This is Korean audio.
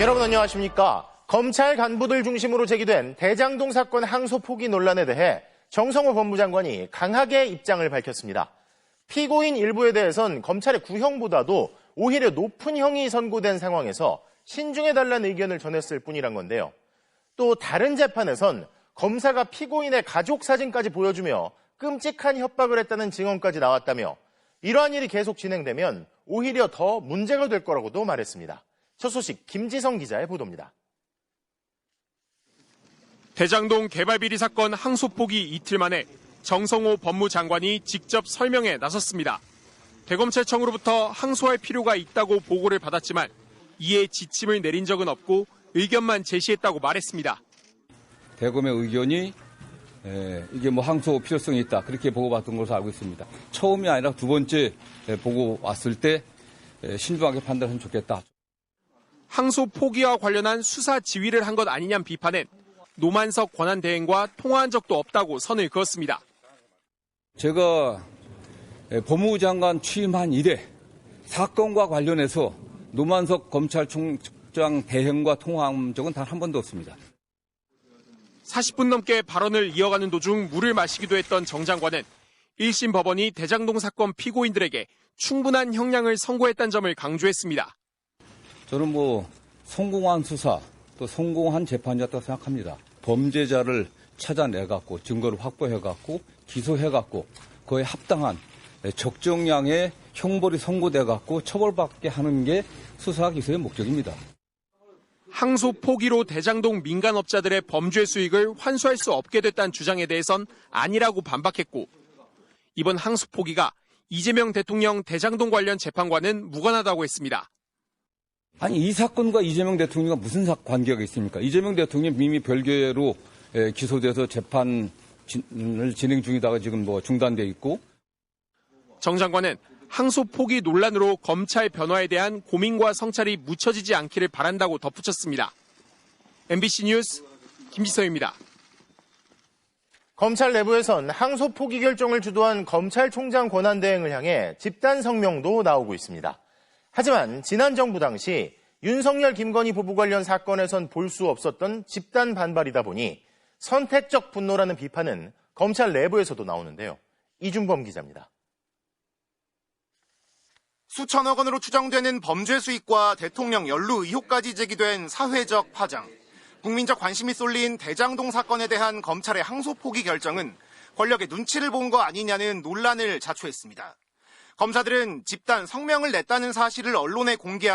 여러분 안녕하십니까? 검찰 간부들 중심으로 제기된 대장동 사건 항소 포기 논란에 대해 정성호 법무장관이 강하게 입장을 밝혔습니다. 피고인 일부에 대해선 검찰의 구형보다도 오히려 높은 형이 선고된 상황에서 신중해달라는 의견을 전했을 뿐이란 건데요. 또 다른 재판에선 검사가 피고인의 가족 사진까지 보여주며 끔찍한 협박을 했다는 증언까지 나왔다며 이러한 일이 계속 진행되면 오히려 더 문제가 될 거라고도 말했습니다. 첫 소식 김지성 기자의 보도입니다. 대장동 개발 비리 사건 항소 포기 이틀 만에 정성호 법무장관이 직접 설명에 나섰습니다. 대검찰청으로부터 항소할 필요가 있다고 보고를 받았지만 이에 지침을 내린 적은 없고 의견만 제시했다고 말했습니다. 대검의 의견이 이게 항소 필요성이 있다 그렇게 보고받은 것으로 알고 있습니다. 처음이 아니라 두 번째 보고 왔을 때 신중하게 판단하면 좋겠다. 항소 포기와 관련한 수사 지휘를 한 것 아니냐는 비판엔 노만석 권한대행과 통화한 적도 없다고 선을 그었습니다. 제가 법무장관 취임한 이래 사건과 관련해서 노만석 검찰총장 대행과 통화한 적은 단 한 번도 없습니다. 40분 넘게 발언을 이어가는 도중 물을 마시기도 했던 정 장관은 1심 법원이 대장동 사건 피고인들에게 충분한 형량을 선고했다는 점을 강조했습니다. 저는 성공한 수사 또 성공한 재판이었다고 생각합니다. 범죄자를 찾아내갖고 증거를 확보해갖고 기소해갖고 그에 합당한 적정량의 형벌이 선고돼갖고 처벌받게 하는 게 수사 기소의 목적입니다. 항소 포기로 대장동 민간업자들의 범죄 수익을 환수할 수 없게 됐다는 주장에 대해선 아니라고 반박했고 이번 항소 포기가 이재명 대통령 대장동 관련 재판과는 무관하다고 했습니다. 아니 이 사건과 이재명 대통령과 무슨 관계가 있습니까? 이재명 대통령이 이미 별개로 기소돼서 재판을 진행 중이다가 지금 중단돼 있고. 정 장관은 항소 포기 논란으로 검찰 변화에 대한 고민과 성찰이 묻혀지지 않기를 바란다고 덧붙였습니다. MBC 뉴스 김지성입니다. 검찰 내부에선 항소 포기 결정을 주도한 검찰총장 권한대행을 향해 집단 성명도 나오고 있습니다. 하지만 지난 정부 당시 윤석열 김건희 부부 관련 사건에선 볼 수 없었던 집단 반발이다 보니 선택적 분노라는 비판은 검찰 내부에서도 나오는데요. 이준범 기자입니다. 수천억 원으로 추정되는 범죄 수익과 대통령 연루 의혹까지 제기된 사회적 파장. 국민적 관심이 쏠린 대장동 사건에 대한 검찰의 항소 포기 결정은 권력의 눈치를 본 거 아니냐는 논란을 자초했습니다. 검사들은 집단 성명을 냈다는 사실을 언론에 공개한